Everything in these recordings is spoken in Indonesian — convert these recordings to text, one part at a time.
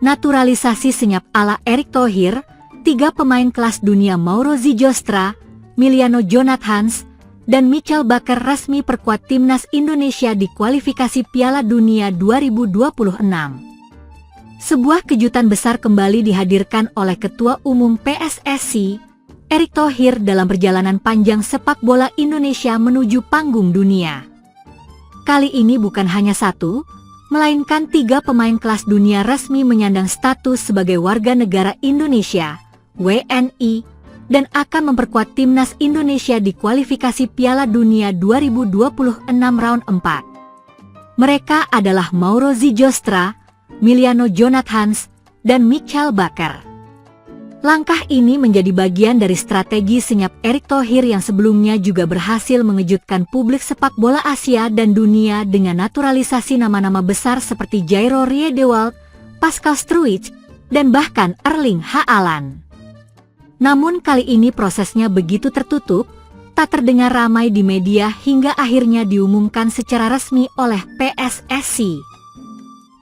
Naturalisasi senyap ala Erick Thohir, 3 pemain kelas dunia Mauro Zijostra, Emiliano Jonathans, dan Michael Bakker resmi perkuat timnas Indonesia di kualifikasi Piala Dunia 2026. Sebuah kejutan besar kembali dihadirkan oleh Ketua Umum PSSI, Erick Thohir dalam perjalanan panjang sepak bola Indonesia menuju panggung dunia. Kali ini bukan hanya satu, melainkan 3 pemain kelas dunia resmi menyandang status sebagai warga negara Indonesia, WNI, dan akan memperkuat timnas Indonesia di kualifikasi Piala Dunia 2026 round 4. Mereka adalah Mauro Zijostra, Emiliano Jonathans, dan Michael Bakker. Langkah ini menjadi bagian dari strategi senyap Erick Thohir yang sebelumnya juga berhasil mengejutkan publik sepak bola Asia dan dunia dengan naturalisasi nama-nama besar seperti Jairo Riedewald, Pascal Struijk, dan bahkan Erling Haaland. Namun kali ini prosesnya begitu tertutup, tak terdengar ramai di media hingga akhirnya diumumkan secara resmi oleh PSSI.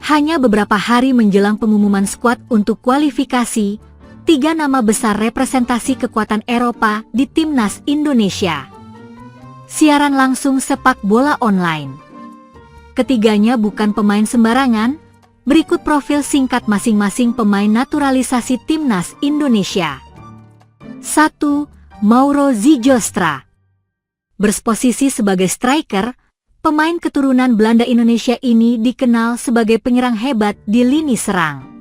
Hanya beberapa hari menjelang pengumuman skuad untuk kualifikasi, 3 nama besar representasi kekuatan Eropa di timnas Indonesia. Siaran langsung sepak bola online. Ketiganya bukan pemain sembarangan, berikut profil singkat masing-masing pemain naturalisasi timnas Indonesia. 1. Mauro Zijostra. Berposisi sebagai striker, pemain keturunan Belanda Indonesia ini dikenal sebagai penyerang hebat di lini serang.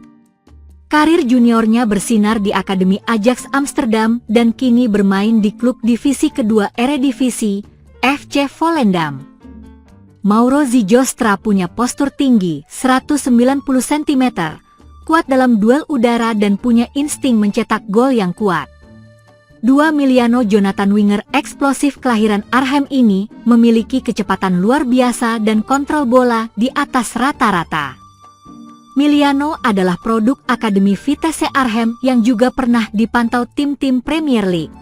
Karir juniornya bersinar di Akademi Ajax Amsterdam dan kini bermain di klub divisi kedua Eredivisie, FC Volendam. Mauro Zijostra punya postur tinggi, 190 cm, kuat dalam duel udara dan punya insting mencetak gol yang kuat. 2. Emiliano Jonathans, winger eksplosif kelahiran Arnhem ini memiliki kecepatan luar biasa dan kontrol bola di atas rata-rata. Emiliano adalah produk Akademi Vitesse Arnhem yang juga pernah dipantau tim-tim Premier League.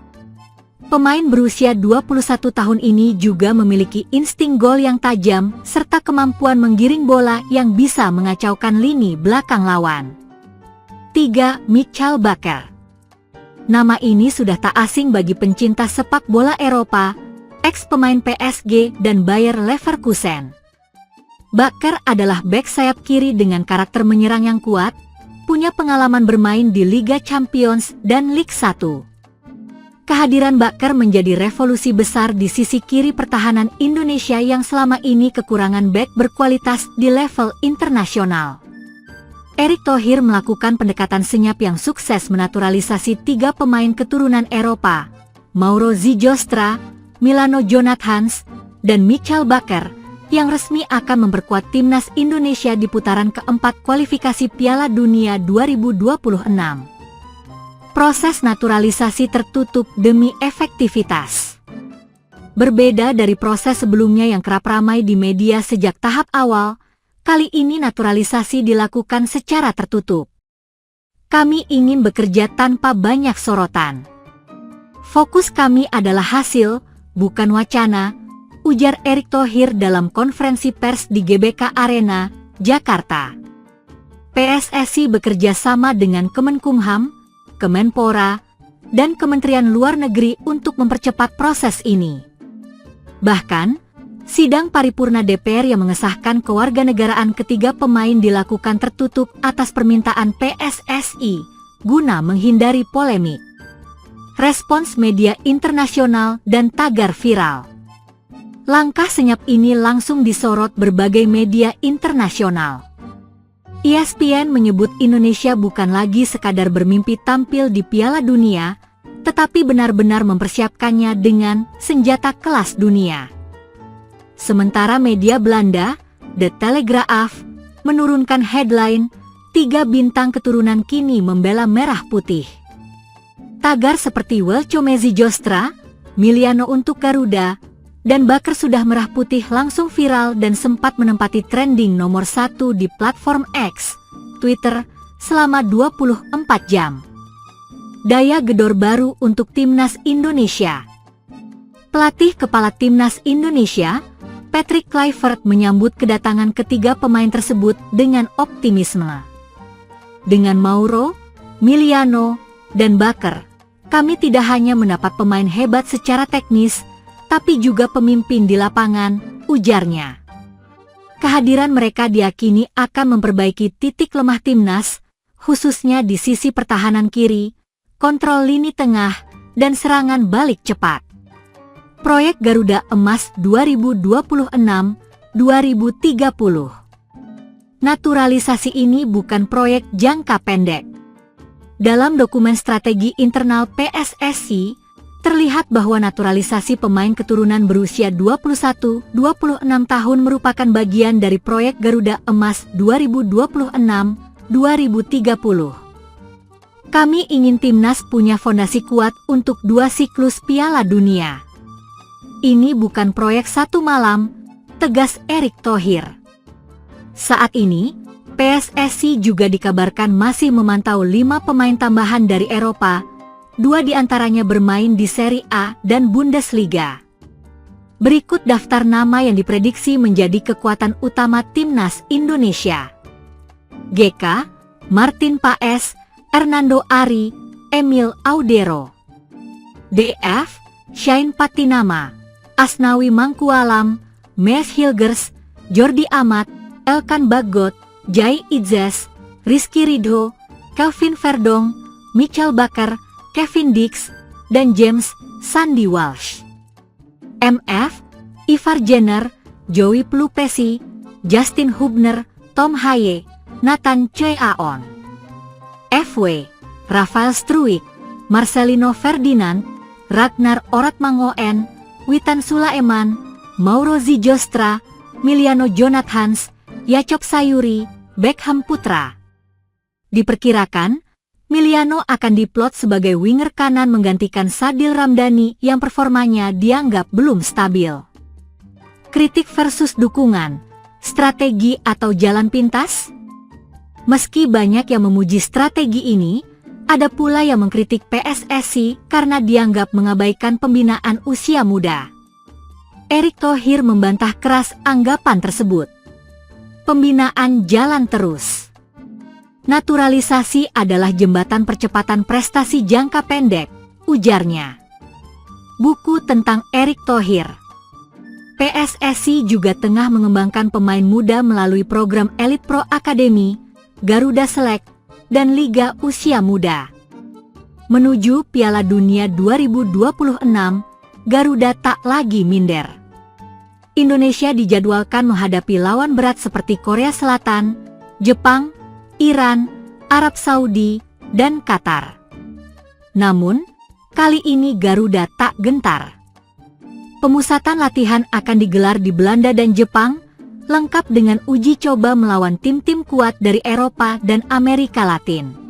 Pemain berusia 21 tahun ini juga memiliki insting gol yang tajam serta kemampuan menggiring bola yang bisa mengacaukan lini belakang lawan. 3. Michael Bakker. Nama ini sudah tak asing bagi pencinta sepak bola Eropa, ex-pemain PSG dan Bayer Leverkusen. Bakker adalah bek sayap kiri dengan karakter menyerang yang kuat, punya pengalaman bermain di Liga Champions dan Ligue 1. Kehadiran Bakker menjadi revolusi besar di sisi kiri pertahanan Indonesia yang selama ini kekurangan bek berkualitas di level internasional. Erick Thohir melakukan pendekatan senyap yang sukses menaturalisasi 3 pemain keturunan Eropa, Mauro Zijostra, Emiliano Jonathans, dan Michael Bakker, yang resmi akan memperkuat timnas Indonesia di putaran keempat kualifikasi Piala Dunia 2026. Proses naturalisasi tertutup demi efektivitas. Berbeda dari proses sebelumnya yang kerap ramai di media sejak tahap awal, kali ini naturalisasi dilakukan secara tertutup. Kami ingin bekerja tanpa banyak sorotan. Fokus kami adalah hasil, bukan wacana, ujar Erick Thohir dalam konferensi pers di GBK Arena, Jakarta. PSSI bekerja sama dengan Kemenkumham, Kemenpora, dan Kementerian Luar Negeri untuk mempercepat proses ini. Bahkan, sidang paripurna DPR yang mengesahkan kewarganegaraan ketiga pemain dilakukan tertutup atas permintaan PSSI, guna menghindari polemik. Respons media internasional dan tagar viral. Langkah senyap ini langsung disorot berbagai media internasional. ESPN menyebut Indonesia bukan lagi sekadar bermimpi tampil di Piala Dunia, tetapi benar-benar mempersiapkannya dengan senjata kelas dunia. Sementara media Belanda, The Telegraaf, menurunkan headline, 3 bintang keturunan kini membela merah putih. Tagar seperti Welcome Zijostra, Emiliano untuk Garuda, dan Bakker sudah merah putih langsung viral dan sempat menempati trending nomor 1 di platform X, Twitter, selama 24 jam. Daya gedor baru untuk timnas Indonesia. Pelatih kepala timnas Indonesia, Patrick Kluivert, menyambut kedatangan ketiga pemain tersebut dengan optimisme. Dengan Mauro, Miliano, dan Baker, kami tidak hanya mendapat pemain hebat secara teknis, tapi juga pemimpin di lapangan, ujarnya. Kehadiran mereka diyakini akan memperbaiki titik lemah timnas, khususnya di sisi pertahanan kiri, kontrol lini tengah, dan serangan balik cepat. Proyek Garuda Emas 2026-2030. Naturalisasi ini bukan proyek jangka pendek. Dalam dokumen strategi internal PSSI, terlihat bahwa naturalisasi pemain keturunan berusia 21-26 tahun merupakan bagian dari proyek Garuda Emas 2026-2030. Kami ingin timnas punya fondasi kuat untuk 2 siklus Piala Dunia. Ini bukan proyek satu malam, tegas Erick Thohir. Saat ini, PSSI juga dikabarkan masih memantau 5 pemain tambahan dari Eropa, 2 diantaranya bermain di Serie A dan Bundesliga. Berikut daftar nama yang diprediksi menjadi kekuatan utama timnas Indonesia. GK, Martin Paes, Hernando Ari, Emil Audero. DF, Shain Patinama, Asnawi Mangkualam, Mes Hilgers, Jordi Amat, Elkan Bagot, Jai Idzes, Rizky Ridho, Kelvin Verdong, Michael Baker, Kevin Dix, dan James Sandy Walsh. MF, Ivar Jenner, Joey Pelupesi, Justin Hubner, Tom Haye, Nathan Cheaon. FW, Rafael Struijk, Marcelino Ferdinand, Ragnar Oratmangoen, Witan Sulaiman, Mauro Zijostra, Miliano Jonathans, Yacop Sayuri, Beckham Putra. Diperkirakan, Miliano akan diplot sebagai winger kanan menggantikan Sadil Ramdhani yang performanya dianggap belum stabil. Kritik versus dukungan, strategi atau jalan pintas? Meski banyak yang memuji strategi ini, ada pula yang mengkritik PSSI karena dianggap mengabaikan pembinaan usia muda. Erick Thohir membantah keras anggapan tersebut. Pembinaan jalan terus. Naturalisasi adalah jembatan percepatan prestasi jangka pendek, ujarnya. Buku tentang Erick Thohir. PSSI juga tengah mengembangkan pemain muda melalui program Elite Pro Academy, Garuda Select, dan Liga Usia Muda. Menuju Piala Dunia 2026, Garuda tak lagi minder. Indonesia dijadwalkan menghadapi lawan berat seperti Korea Selatan, Jepang, Iran, Arab Saudi, dan Qatar. Namun, kali ini Garuda tak gentar. Pemusatan latihan akan digelar di Belanda dan Jepang, lengkap dengan uji coba melawan tim-tim kuat dari Eropa dan Amerika Latin.